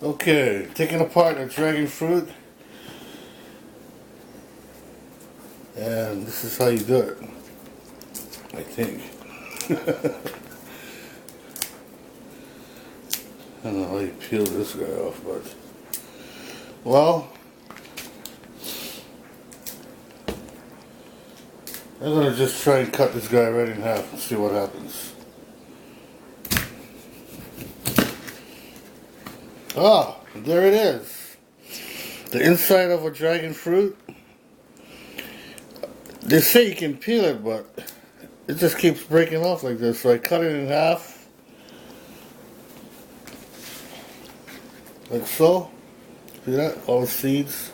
Okay, taking apart a dragon fruit, and this is how you do it, I think. I don't know how you peel this guy off, but well, I'm gonna just try and cut this guy right in half and see what happens. Ah, there it is. The inside of a dragon fruit. They say you can peel it, but it just keeps breaking off like this. So I cut it in half, like so. See that? All the seeds.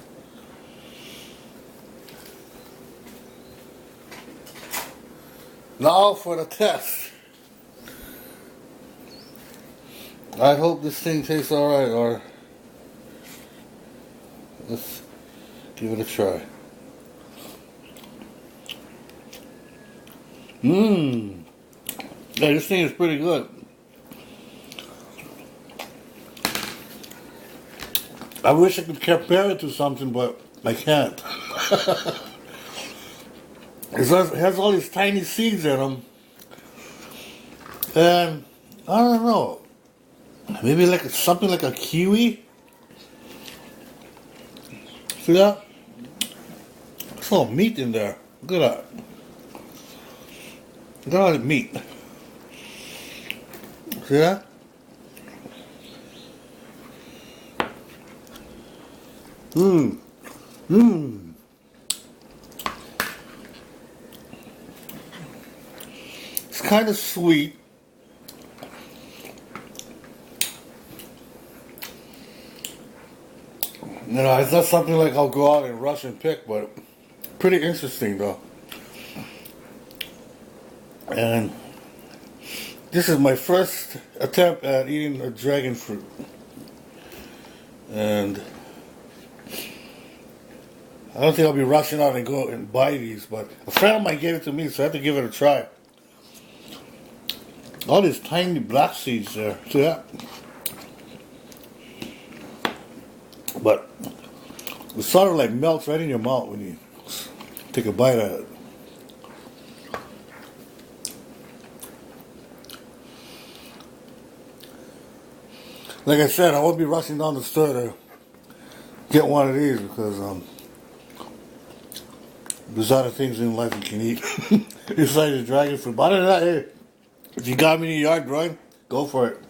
Now for the test. I hope this thing tastes alright, or let's give it a try. Mmm. Yeah, this thing is pretty good. I wish I could compare it to something, but I can't. It has all these tiny seeds in them. And I don't know. Maybe like something like a kiwi? See that? There's all meat in there. Look at that. Look at all the meat. See that? Mmm. Mmm. It's kind of sweet. You know, it's not something like I'll go out and rush and pick, but pretty interesting though. And this is my first attempt at eating a dragon fruit. And I don't think I'll be rushing out and go and buy these, but a friend of mine gave it to me, so I have to give it a try. All these tiny black seeds there. See that? But it sort of like melts right in your mouth when you take a bite at it. Like I said, I won't be rushing down the store to get one of these because there's other things in life you can eat besides the dragon fruit. But other than that, hey, if you got me in your yard growing, go for it.